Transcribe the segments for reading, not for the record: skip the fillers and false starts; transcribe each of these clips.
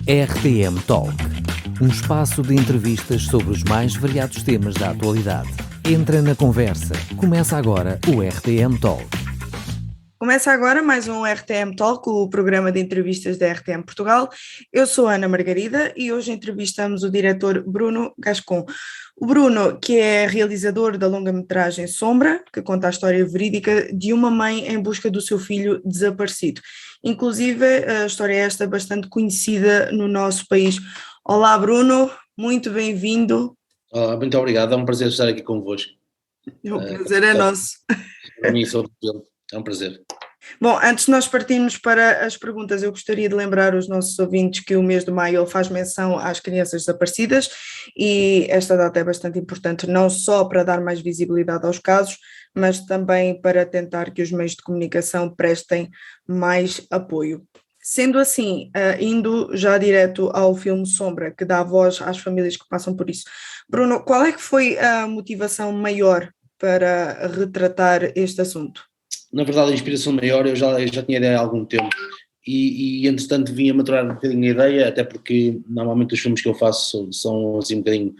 RTM Talk, um espaço de entrevistas sobre os mais variados temas da atualidade. Entra na conversa. Começa agora o RTM Talk. Começa agora mais um RTM Talk, o programa de entrevistas da RTM Portugal. Eu sou Ana Margarida e hoje entrevistamos o diretor Bruno Gascon. O Bruno, que é realizador da longa-metragem Sombra, que conta a história verídica de uma mãe em busca do seu filho desaparecido. Inclusive, a história é esta bastante conhecida no nosso país. Olá, Bruno, muito bem-vindo. Muito obrigado, é um prazer estar aqui convosco. O prazer é nosso. Para mim, é um prazer. Bom, antes de nós partirmos para as perguntas, eu gostaria de lembrar os nossos ouvintes que o mês de maio ele faz menção às crianças desaparecidas e esta data é bastante importante não só para dar mais visibilidade aos casos, mas também para tentar que os meios de comunicação prestem mais apoio. Sendo assim, indo já direto ao filme Sombra, que dá voz às famílias que passam por isso. Bruno, qual é que foi a motivação maior para retratar este assunto? Na verdade, a inspiração maior eu já tinha ideia há algum tempo e entretanto vinha maturar um bocadinho a ideia, até porque normalmente os filmes que eu faço são assim um bocadinho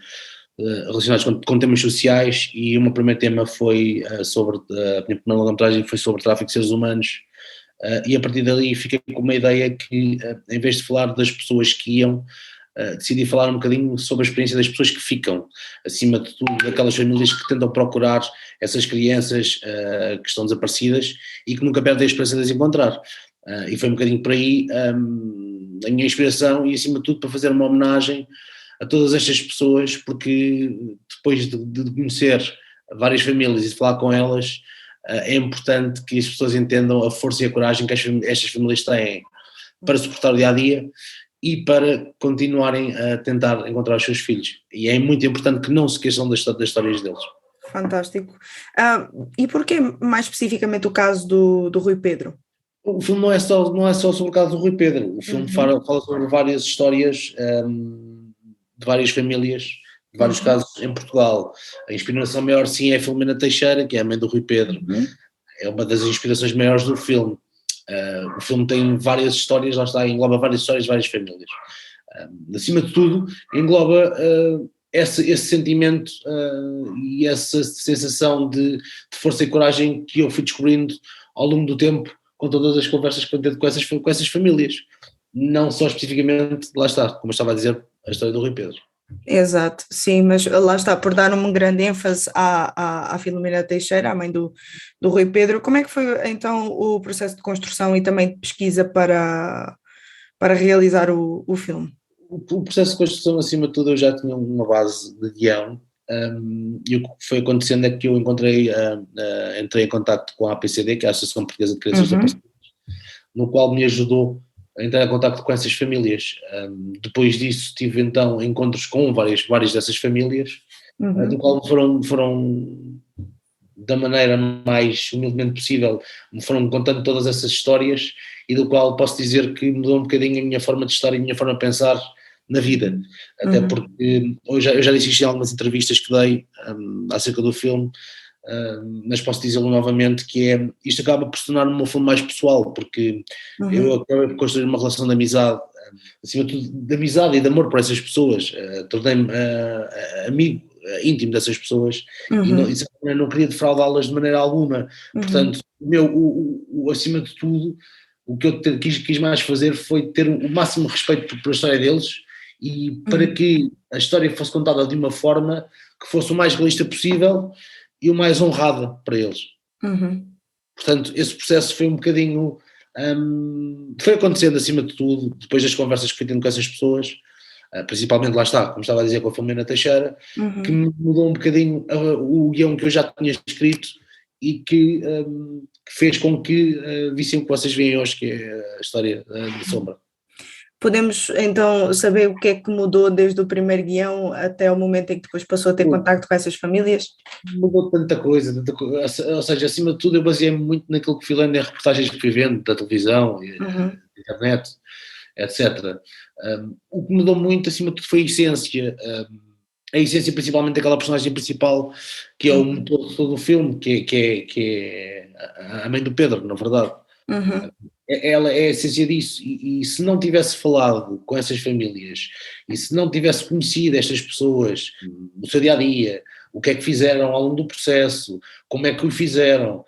relacionados com temas sociais e o meu primeiro tema foi sobre, a minha primeira longa-metragem foi sobre tráfico de seres humanos e a partir dali fiquei com uma ideia que em vez de falar das pessoas que iam, decidi falar um bocadinho sobre a experiência das pessoas que ficam, acima de tudo daquelas famílias que tentam procurar essas crianças que estão desaparecidas e que nunca perdem a esperança de as encontrar. E foi um bocadinho por aí a minha inspiração e acima de tudo para fazer uma homenagem a todas estas pessoas, porque depois de conhecer várias famílias e de falar com elas, é importante que as pessoas entendam a força e a coragem que estas famílias têm para suportar o dia-a-dia e para continuarem a tentar encontrar os seus filhos. E é muito importante que não se esqueçam das histórias deles. Fantástico. E porquê mais especificamente o caso do Rui Pedro? O filme não é só sobre o caso do Rui Pedro, o filme fala sobre várias histórias de várias famílias, de vários casos em Portugal. A inspiração maior sim é a Filomena Teixeira, que é a mãe do Rui Pedro, é uma das inspirações maiores do filme. O filme tem várias histórias, lá está, engloba várias histórias de várias famílias. Acima de tudo, engloba esse sentimento e essa sensação de força e coragem que eu fui descobrindo ao longo do tempo com todas as conversas que eu tenho com essas famílias. Não só especificamente, lá está, como eu estava a dizer, a história do Rui Pedro. Exato, sim, mas lá está, por dar uma grande ênfase à Filomena Teixeira, à mãe do Rui Pedro, como é que foi então o processo de construção e também de pesquisa para realizar o filme? O processo de construção, acima de tudo, eu já tinha uma base de guião e o que foi acontecendo é que eu entrei em contacto com a APCD, que é a Associação Portuguesa de Crianças Desaparecidas, no qual me ajudou a entrar em contacto com essas famílias. Depois disso tive então encontros com várias dessas famílias, do qual foram da maneira mais humildemente possível, me foram contando todas essas histórias e do qual posso dizer que mudou um bocadinho a minha forma de estar e a minha forma de pensar na vida, até porque eu já disse isto em algumas entrevistas que dei acerca do filme, mas posso dizê-lo novamente, que isto acaba por se tornar um filme mais pessoal, porque eu acabei por construir uma relação de amizade, acima de tudo de amizade e de amor por essas pessoas, tornei-me amigo íntimo dessas pessoas e não queria defraudá-las de maneira alguma, portanto acima de tudo o que eu quis mais fazer foi ter o máximo respeito por a história deles e para que a história fosse contada de uma forma que fosse o mais realista possível e o mais honrada para eles. Portanto, esse processo foi um bocadinho, foi acontecendo acima de tudo, depois das conversas que fui tendo com essas pessoas, principalmente lá está, como estava a dizer com a Filomena Teixeira, que me mudou um bocadinho o guião que eu já tinha escrito e que fez com que vissem o que vocês veem hoje, que é a história de Sombra. Podemos então saber o que é que mudou desde o primeiro guião até o momento em que depois passou a ter contacto com essas famílias? Mudou tanta coisa, ou seja, acima de tudo eu baseei-me muito naquilo que fui lendo em reportagens que fui vendo da televisão, da internet, etc. O que mudou muito acima de tudo foi a essência principalmente daquela personagem principal que é o motor de todo o filme, que é a mãe do Pedro, na verdade. ela é a essência disso, e se não tivesse falado com essas famílias, e se não tivesse conhecido estas pessoas no seu dia-a-dia, o que é que fizeram ao longo do processo, como é que o fizeram,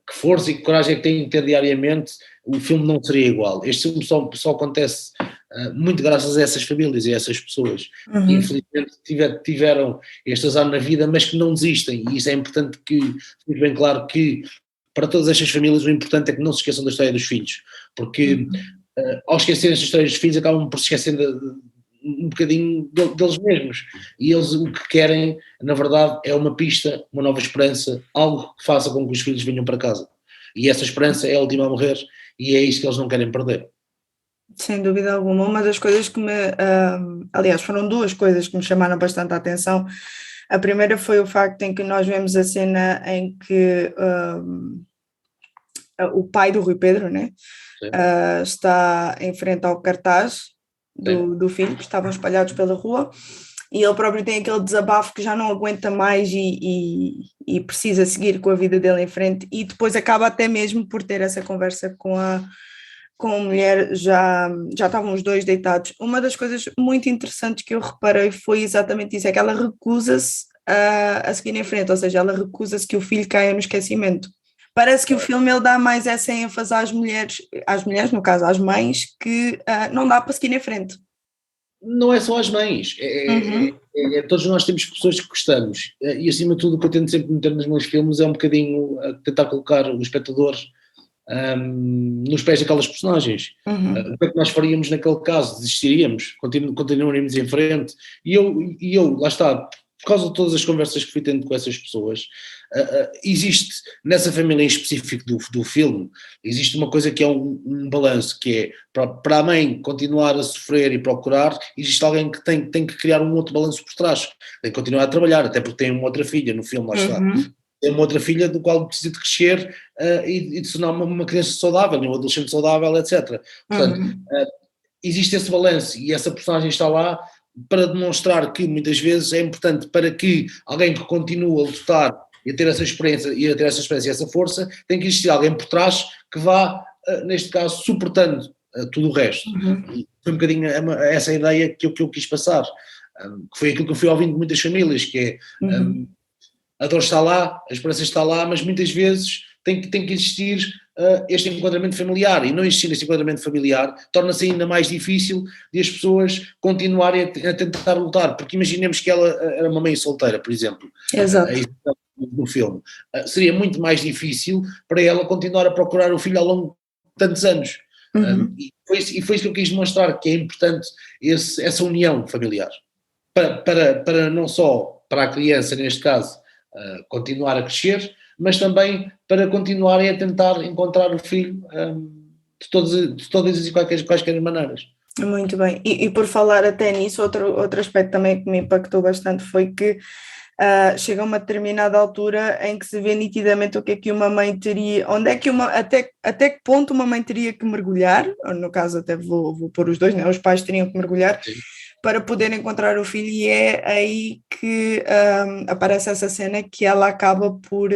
que força e que coragem é que têm que ter diariamente, o filme não seria igual. Este filme só acontece muito graças a essas famílias e a essas pessoas que infelizmente tiveram este azar na vida, mas que não desistem, e isso é importante que fique bem claro que para todas estas famílias o importante é que não se esqueçam da história dos filhos, porque ao esquecerem esta história dos filhos acabam por se esquecer um bocadinho deles mesmos, e eles o que querem na verdade é uma pista, uma nova esperança, algo que faça com que os filhos venham para casa, e essa esperança é a última a morrer, e é isso que eles não querem perder. Sem dúvida alguma. Uma das coisas que aliás, foram duas coisas que me chamaram bastante a atenção. A primeira foi o facto em que nós vemos a cena em que o pai do Rui Pedro, né, está em frente ao cartaz do filho, que estavam espalhados pela rua, e ele próprio tem aquele desabafo que já não aguenta mais e precisa seguir com a vida dele em frente, e depois acaba até mesmo por ter essa conversa com a mulher, já estavam os dois deitados. Uma das coisas muito interessantes que eu reparei foi exatamente isso, é que ela recusa-se a seguir em frente, ou seja, ela recusa-se que o filho caia no esquecimento. Parece que o filme ele dá mais essa ênfase às mulheres, no caso, às mães, que não dá para seguir em frente. Não é só as mães, todos nós temos pessoas que gostamos, e acima de tudo o que eu tento sempre meter nos meus filmes é um bocadinho tentar colocar o espectador nos pés daquelas personagens. O que é que nós faríamos naquele caso? Desistiríamos? Continuaríamos em frente? E eu, lá está, por causa de todas as conversas que fui tendo com essas pessoas, existe nessa família em específico do filme, existe uma coisa que é um balanço, que é para a mãe continuar a sofrer e procurar, existe alguém que tem que criar um outro balanço por trás, tem que continuar a trabalhar, até porque tem uma outra filha no filme, lá está. Tem uma outra filha do qual precisa de crescer e de se tornar uma criança saudável, um adolescente saudável, etc. Portanto, existe esse balanço, e essa personagem está lá para demonstrar que muitas vezes é importante, para que alguém que continua a lutar e a ter essa experiência e essa força, tem que existir alguém por trás que vá, neste caso, suportando tudo o resto. E foi um bocadinho essa a ideia que eu quis passar, que foi aquilo que eu fui ouvindo de muitas famílias, que é a dor está lá, a esperança está lá, mas muitas vezes tem que existir este enquadramento familiar, e não existindo este enquadramento familiar torna-se ainda mais difícil de as pessoas continuarem a tentar lutar, porque imaginemos que ela era uma mãe solteira, por exemplo. Exato. No filme, seria muito mais difícil para ela continuar a procurar o filho ao longo de tantos anos. E foi isso que eu quis demonstrar, que é importante essa união familiar, para não só para a criança, neste caso, continuar a crescer, mas também para continuarem a tentar encontrar o filho de todas e quaisquer maneiras. Muito bem, e por falar até nisso, outro aspecto também que me impactou bastante foi que chega a uma determinada altura em que se vê nitidamente o que é que uma mãe teria, até que ponto uma mãe teria que mergulhar, ou no caso até vou pôr os dois, né? Os pais teriam que mergulhar. Sim. Para poder encontrar o filho, e é aí que aparece essa cena que ela acaba por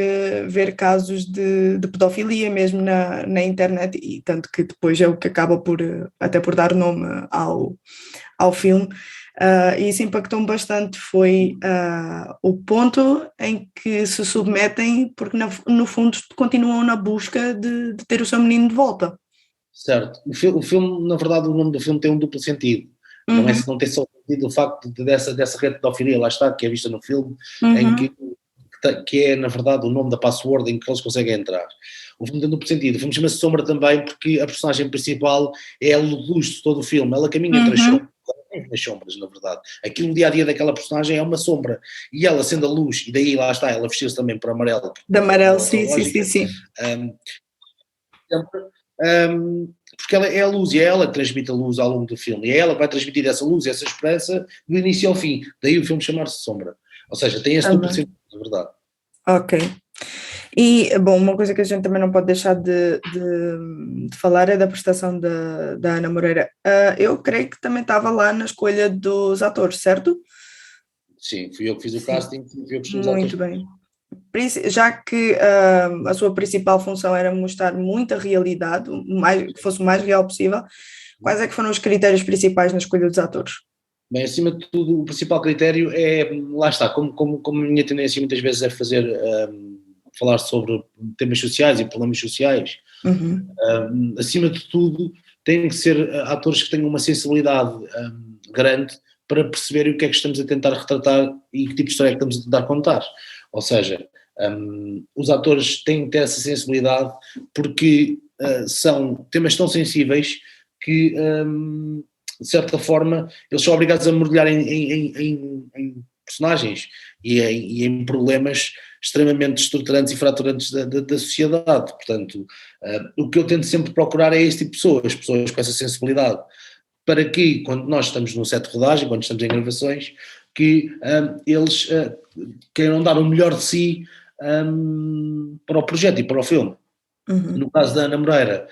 ver casos de pedofilia mesmo na internet, e tanto que depois é o que acaba até por dar nome ao filme. E isso impactou-me bastante, foi o ponto em que se submetem, porque no fundo continuam na busca de ter o seu menino de volta. Certo, o filme, na verdade, o nome do filme tem um duplo sentido. Não tem só sentido o facto dessa rede de pedofilia, lá está, que é vista no filme, em que é, na verdade, o nome da password em que eles conseguem entrar. O filme tem duplo sentido. O filme chama-se Sombra também porque a personagem principal é a luz de todo o filme. Ela caminha entre as sombras, na verdade. Aquilo, no dia-a-dia daquela personagem é uma sombra. E ela, sendo a luz, e daí lá está, ela vestiu-se também por amarelo. De amarelo, sim. Porque ela é a luz, e é ela que transmite a luz ao longo do filme, e é ela que vai transmitir essa luz e essa esperança do início ao fim, daí o filme chamar-se Sombra, ou seja, tem esse duplo sentido, na verdade. Ok, e bom, uma coisa que a gente também não pode deixar de falar é da prestação da Ana Moreira. Eu creio que também estava lá na escolha dos atores, certo? Sim, fui eu que fiz o casting, fui eu que fiz os atores. Muito bem. Já que a sua principal função era mostrar muita realidade, que fosse o mais real possível, quais é que foram os critérios principais na escolha dos atores? Bem, acima de tudo, o principal critério é, lá está, como a minha tendência muitas vezes é falar sobre temas sociais e problemas sociais, acima de tudo têm que ser atores que tenham uma sensibilidade grande para perceberem o que é que estamos a tentar retratar e que tipo de história é que estamos a tentar contar. Ou seja, os atores têm que ter essa sensibilidade porque são temas tão sensíveis que, de certa forma, eles são obrigados a mergulhar em personagens e em problemas extremamente estruturantes e fraturantes da sociedade. Portanto, o que eu tento sempre procurar é esse tipo de pessoas com essa sensibilidade, para que, quando nós estamos num set de rodagem, quando estamos em gravações, que eles queiram dar o melhor de si para o projeto e para o filme. No caso da Ana Moreira,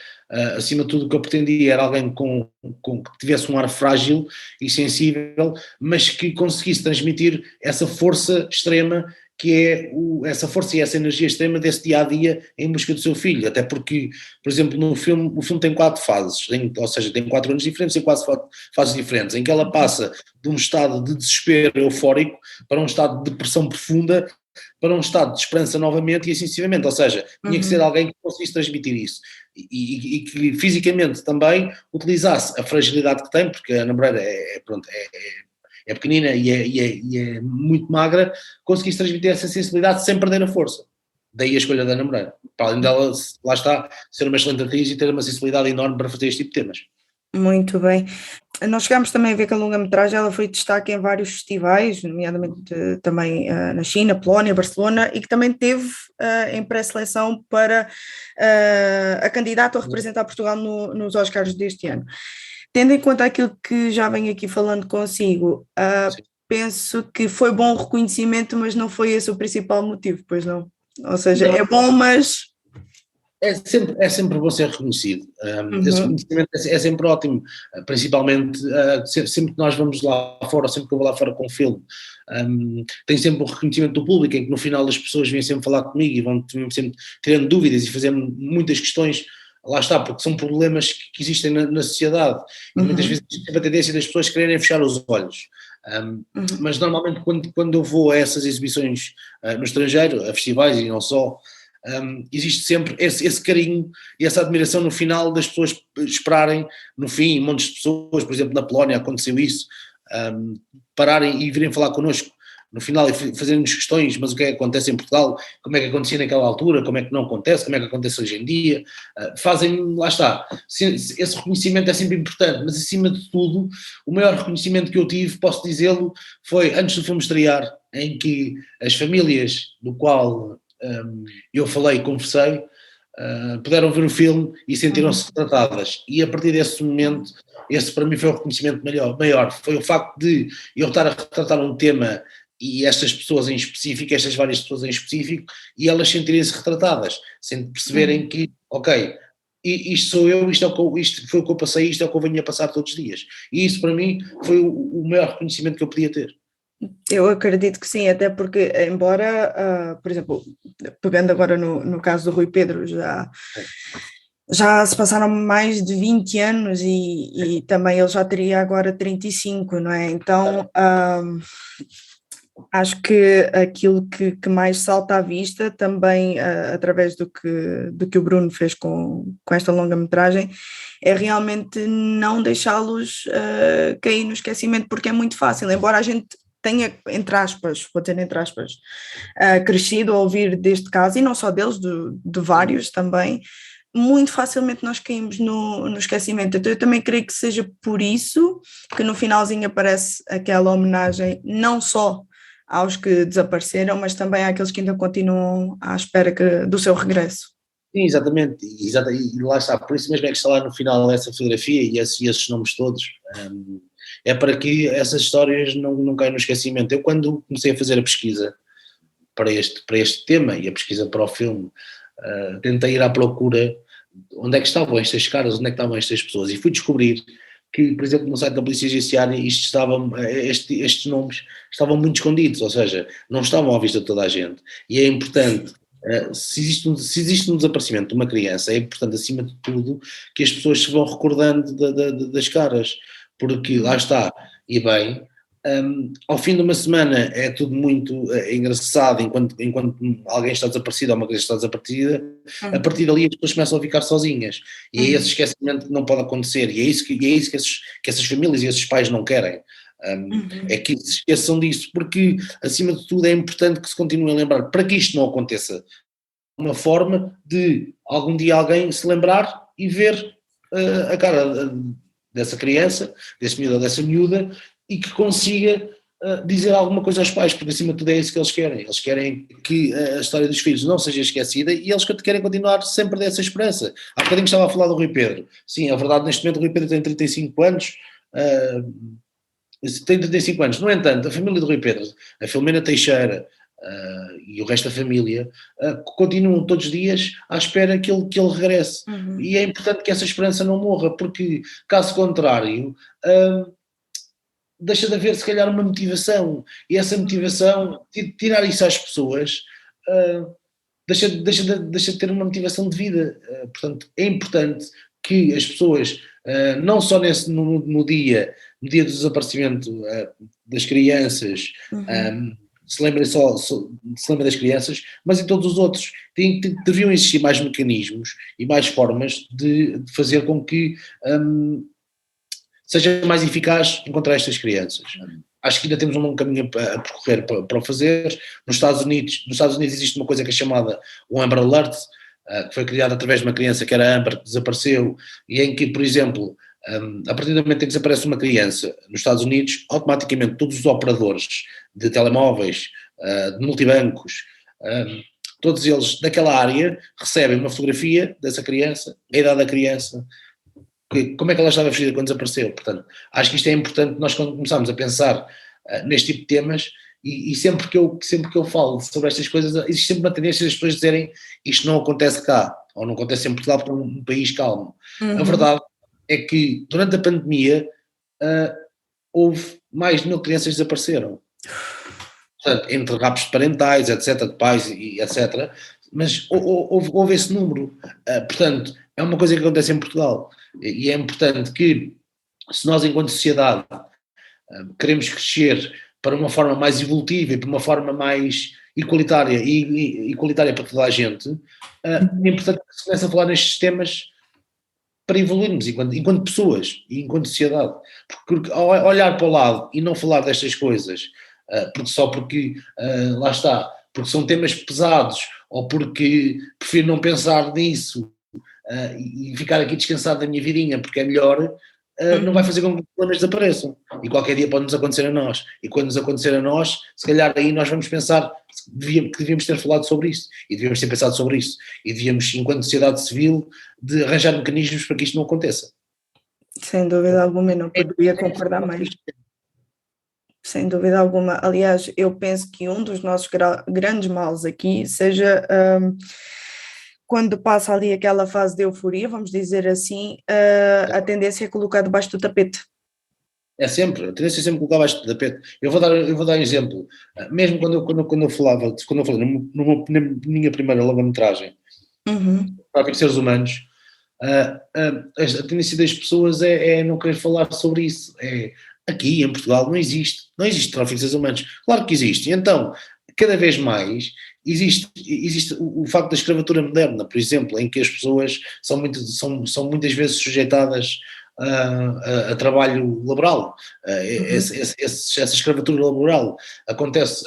acima de tudo o que eu pretendia era alguém que tivesse um ar frágil e sensível, mas que conseguisse transmitir essa força extrema que é essa força e essa energia extrema desse dia-a-dia em busca do seu filho, até porque, por exemplo, no filme, o filme tem 4 fases, ou seja, tem 4 anos diferentes e 4 fases diferentes, em que ela passa de um estado de desespero eufórico para um estado de depressão profunda, para um estado de esperança novamente e assim sucessivamente, ou seja, tinha que ser alguém que conseguisse transmitir isso e que fisicamente também utilizasse a fragilidade que tem, porque a Ana Moreira é pequenina e é muito magra, conseguisse transmitir essa sensibilidade sem perder a força. Daí a escolha da Ana Moreira, para além dela, lá está, ser uma excelente atriz e ter uma sensibilidade enorme para fazer este tipo de temas. Muito bem. Nós chegámos também a ver que a longa-metragem ela foi destaque em vários festivais, nomeadamente também na China, Polónia, Barcelona, e que também teve em pré-seleção para a candidata a representar Portugal nos Oscars deste ano. Tendo em conta aquilo que já venho aqui falando consigo, penso que foi bom o reconhecimento, mas não foi esse o principal motivo, pois não? Ou seja, não. É bom, mas... É sempre bom ser reconhecido. Esse reconhecimento é sempre ótimo, principalmente sempre que nós vamos lá fora, ou sempre que eu vou lá fora com um filme. Tem sempre o reconhecimento do público, em que no final as pessoas vêm sempre falar comigo e vão sempre tirando dúvidas e fazendo muitas questões. Lá está, porque são problemas que existem na sociedade e muitas vezes tem a tendência das pessoas quererem fechar os olhos. Mas normalmente quando eu vou a essas exibições no estrangeiro, a festivais e não só, existe sempre esse carinho e essa admiração no final das pessoas esperarem, no fim, montes de pessoas, por exemplo na Polónia aconteceu isso, pararem e virem falar connosco no final e fazerem-nos questões, mas o que é que acontece em Portugal, como é que acontecia naquela altura, como é que não acontece, como é que acontece hoje em dia, lá está, esse reconhecimento é sempre importante, mas acima de tudo, o maior reconhecimento que eu tive, posso dizê-lo, foi antes do filme estrear, em que as famílias do qual eu falei e conversei, puderam ver o filme e sentiram-se retratadas, e a partir desse momento, esse para mim foi o reconhecimento maior, foi o facto de eu estar a retratar um tema e estas pessoas em específico, estas várias pessoas em específico, e elas sentirem-se retratadas, sem perceberem que, ok, isto sou eu, isto foi o que eu passei, isto é o que eu venho a passar todos os dias, e isso para mim foi o maior reconhecimento que eu podia ter. Eu acredito que sim, até porque embora, por exemplo, pegando agora no caso do Rui Pedro, já se passaram mais de 20 anos e também ele já teria agora 35, não é? Então acho que aquilo que mais salta à vista também através do que o Bruno fez com esta longa-metragem é realmente não deixá-los cair no esquecimento, porque é muito fácil, embora a gente tenha, entre aspas, vou dizer entre aspas, crescido a ouvir deste caso, e não só deles, de vários também, muito facilmente nós caímos no esquecimento. Então eu também creio que seja por isso que no finalzinho aparece aquela homenagem, não só aos que desapareceram, mas também àqueles que ainda continuam à espera do seu regresso. Sim, exatamente, e lá está, por isso mesmo é que está lá no final essa fotografia e esses nomes todos, é para que essas histórias não caiam no esquecimento. Eu quando comecei a fazer a pesquisa para este tema e a pesquisa para o filme, tentei ir à procura onde é que estavam estas caras, onde é que estavam estas pessoas, e fui descobrir que, por exemplo, no site da Polícia Judiciária estes nomes estavam muito escondidos, ou seja, não estavam à vista de toda a gente. E é importante, se existe um desaparecimento de uma criança, é importante, acima de tudo, que as pessoas se vão recordando das caras, porque lá está, e bem, ao fim de uma semana é tudo muito engraçado enquanto alguém está desaparecido ou uma criança está desaparecida, a partir dali as pessoas começam a ficar sozinhas, e é esse esquecimento que não pode acontecer, e é isso que essas famílias e esses pais não querem, é que se esqueçam disso, porque acima de tudo é importante que se continue a lembrar, para que isto não aconteça, uma forma de algum dia alguém se lembrar e ver a cara dessa criança, desse miúdo ou dessa miúda, e que consiga dizer alguma coisa aos pais, porque acima de tudo é isso que eles querem que a história dos filhos não seja esquecida, e eles querem continuar sempre dessa esperança. Há bocadinho estava a falar do Rui Pedro, sim, é verdade, neste momento o Rui Pedro tem 35 anos, no entanto, a família do Rui Pedro, a Filomena Teixeira e o resto da família, continuam todos os dias à espera que ele regresse, e é importante que essa esperança não morra, porque caso contrário deixa de haver se calhar uma motivação, e essa motivação, tirar isso às pessoas, deixa de ter uma motivação de vida, portanto é importante que as pessoas, não só no dia do desaparecimento das crianças, se lembrem das crianças, mas em todos os outros, deviam existir mais mecanismos e mais formas de fazer com que seja mais eficaz encontrar estas crianças. Acho que ainda temos um longo caminho a percorrer para o fazer. Nos Estados Unidos existe uma coisa que é chamada o Amber Alert, que foi criada através de uma criança que era Amber, que desapareceu, e em que, por exemplo, a partir do momento em que desaparece uma criança nos Estados Unidos, automaticamente todos os operadores de telemóveis, de multibancos, todos eles daquela área recebem uma fotografia dessa criança, a idade da criança, como é que ela estava vestida quando desapareceu. Portanto, acho que isto é importante nós, quando começarmos a pensar neste tipo de temas, e sempre que eu falo sobre estas coisas, existe sempre uma tendência das pessoas dizerem isto não acontece cá, ou não acontece em Portugal porque é um país calmo. A verdade é que durante a pandemia houve mais de 1000 crianças que desapareceram. Portanto, entre raptos parentais, etc., de pais e etc., mas houve esse número. Portanto, é uma coisa que acontece em Portugal, e é importante que, se nós enquanto sociedade queremos crescer para uma forma mais evolutiva e para uma forma mais igualitária e igualitária para toda a gente, é importante que se comece a falar nestes temas para evoluirmos enquanto pessoas e enquanto sociedade, porque ao olhar para o lado e não falar destas coisas, porque lá está, porque são temas pesados, ou porque prefiro não pensar nisso e ficar aqui descansado da minha vidinha porque é melhor, não vai fazer com que os problemas desapareçam, e qualquer dia pode nos acontecer a nós, e quando nos acontecer a nós, se calhar aí nós vamos pensar que devíamos ter falado sobre isso, e devíamos ter pensado sobre isso, e devíamos, enquanto sociedade civil, de arranjar mecanismos para que isto não aconteça. Sem dúvida alguma, eu não poderia concordar mais. Sem dúvida alguma. Aliás, eu penso que um dos nossos grandes males aqui seja quando passa ali aquela fase de euforia, vamos dizer assim, a tendência é colocar debaixo do tapete. É sempre, a tendência é sempre colocar debaixo do tapete. Eu vou dar um exemplo. Mesmo quando eu falei na minha primeira longa-metragem, para seres humanos, a tendência das pessoas é não querer falar sobre isso. Aqui em Portugal não existe tráfico de seres humanos. Claro que existe. E então, cada vez mais existe o facto da escravatura moderna, por exemplo, em que as pessoas são muitas vezes sujeitadas a trabalho laboral. Essa escravatura laboral acontece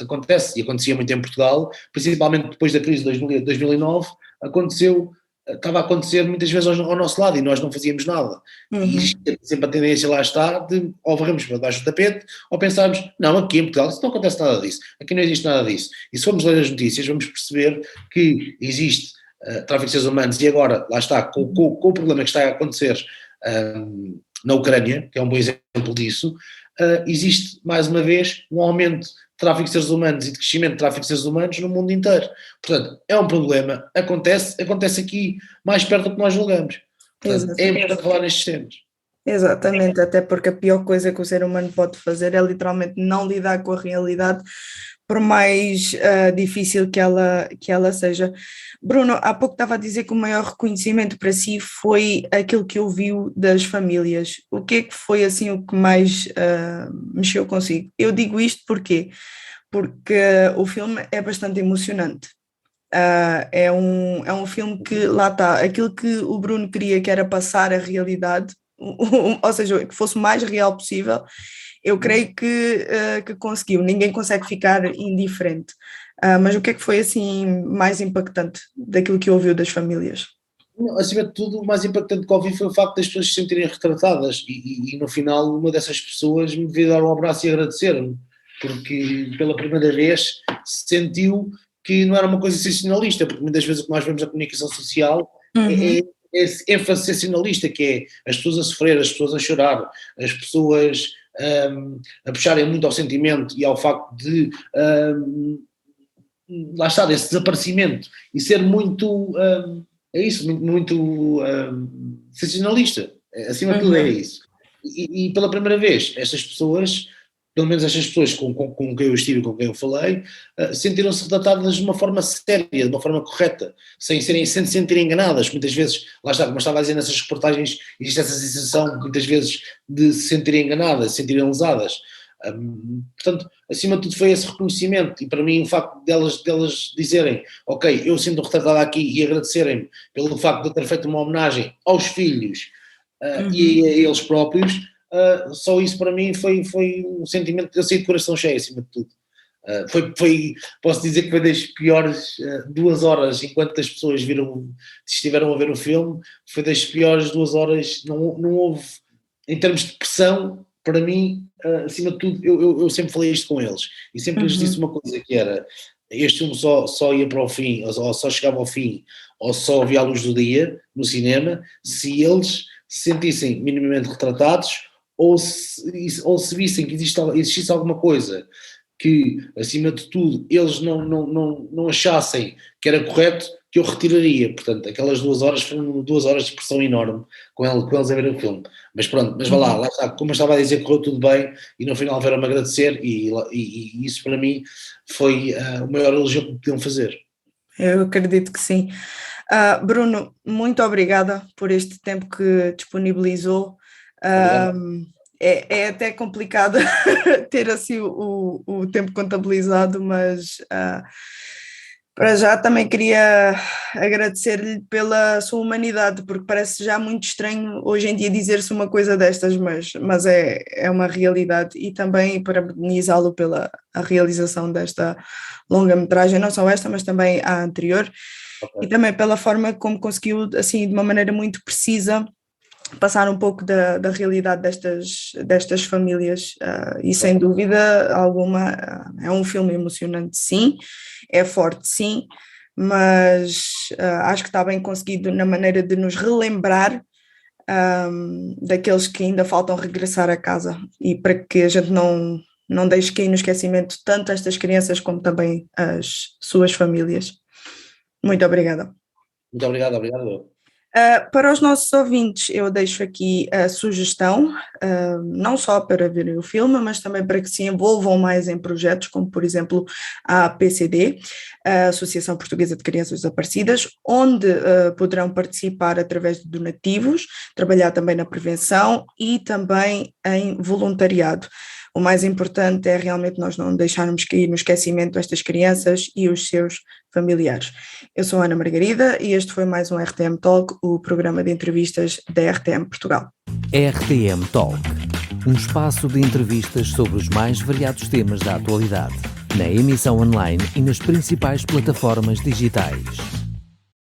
e acontecia muito em Portugal, principalmente depois da crise de 2009, estava a acontecer muitas vezes ao nosso lado e nós não fazíamos nada. E existe sempre a tendência, lá está, de ou varremos para baixo do tapete ou pensarmos, não, aqui em Portugal não acontece nada disso, aqui não existe nada disso. E se formos ler as notícias vamos perceber que existe tráfico de seres humanos, e agora, lá está, com o problema que está a acontecer na Ucrânia, que é um bom exemplo disso, existe mais uma vez um aumento de tráfico de seres humanos e de crescimento de tráfico de seres humanos no mundo inteiro. Portanto, é um problema, acontece aqui mais perto do que nós julgamos. Portanto, é importante falar nestes temas. Exatamente, até porque a pior coisa que o ser humano pode fazer é literalmente não lidar com a realidade, por mais difícil que ela seja. Bruno, há pouco estava a dizer que o maior reconhecimento para si foi aquilo que ouviu das famílias. O que é que foi assim o que mais mexeu consigo? Eu digo isto porque o filme é bastante emocionante. É um filme que, lá está, aquilo que o Bruno queria, que era passar a realidade, ou seja, que fosse o mais real possível, eu creio que conseguiu. Ninguém consegue ficar indiferente. Mas o que é que foi assim mais impactante daquilo que ouviu das famílias? Acima de tudo, o mais impactante que ouvi foi o facto das pessoas se sentirem retratadas e no final uma dessas pessoas me veio dar um abraço e agradecer-me, porque pela primeira vez sentiu que não era uma coisa sensacionalista, porque muitas vezes o que nós vemos na comunicação social é esse ênfase sensacionalista, que é as pessoas a sofrer, as pessoas a chorar, as pessoas a puxarem muito ao sentimento e ao facto de lá está, desse desaparecimento e ser muito é isso, muito sensacionalista, acima de tudo é isso. E pela primeira vez, estas pessoas, pelo menos estas pessoas com quem eu estive e com quem eu falei, sentiram-se retratadas de uma forma séria, de uma forma correta, sem se sentirem enganadas. Muitas vezes, lá está, como eu estava a dizer nessas reportagens, existe essa sensação, muitas vezes, de se sentirem enganadas, se sentirem lesadas. Portanto, acima de tudo foi esse reconhecimento, e para mim o facto delas dizerem, ok, eu sinto-me retratada aqui, e agradecerem-me pelo facto de eu ter feito uma homenagem aos filhos e a eles próprios, só isso para mim foi um sentimento que eu saí de coração cheio, acima de tudo. Posso dizer que foi das piores 2 horas, enquanto as pessoas estiveram a ver o filme, foi das piores 2 horas, não houve, em termos de pressão, para mim, acima de tudo, eu sempre falei isto com eles, e sempre lhes disse uma coisa que era, este filme só ia para o fim, ou só chegava ao fim, ou só havia a luz do dia, no cinema, se eles se sentissem minimamente retratados, ou se vissem que existisse alguma coisa que, acima de tudo, eles não achassem que era correto, que eu retiraria. Portanto, aquelas 2 horas foram 2 horas de pressão enorme com eles a ver o filme. Mas pronto, mas vá lá está, como eu estava a dizer, correu tudo bem, e no final vieram-me agradecer, e isso para mim foi o maior elogio que me podiam fazer. Eu acredito que sim. Bruno, muito obrigada por este tempo que disponibilizou. É até complicado ter assim o tempo contabilizado, mas para já também queria agradecer-lhe pela sua humanidade, porque parece já muito estranho hoje em dia dizer-se uma coisa destas, mas é uma realidade, e também parabenizá-lo pela a realização desta longa-metragem, não só esta, mas também a anterior, e também pela forma como conseguiu, assim, de uma maneira muito precisa, passar um pouco da realidade destas famílias, e sem dúvida alguma é um filme emocionante, sim, é forte, sim, mas acho que está bem conseguido na maneira de nos relembrar daqueles que ainda faltam regressar a casa, e para que a gente não deixe cair no esquecimento tanto estas crianças como também as suas famílias. Muito obrigada. Muito obrigado. Para os nossos ouvintes, eu deixo aqui a sugestão, não só para verem o filme, mas também para que se envolvam mais em projetos, como por exemplo a APCD, a Associação Portuguesa de Crianças Desaparecidas, onde poderão participar através de donativos, trabalhar também na prevenção e também em voluntariado. O mais importante é realmente nós não deixarmos cair no esquecimento estas crianças e os seus familiares. Eu sou Ana Margarida e este foi mais um RTM Talk, o programa de entrevistas da RTM Portugal. RTM Talk, um espaço de entrevistas sobre os mais variados temas da atualidade, na emissão online e nas principais plataformas digitais.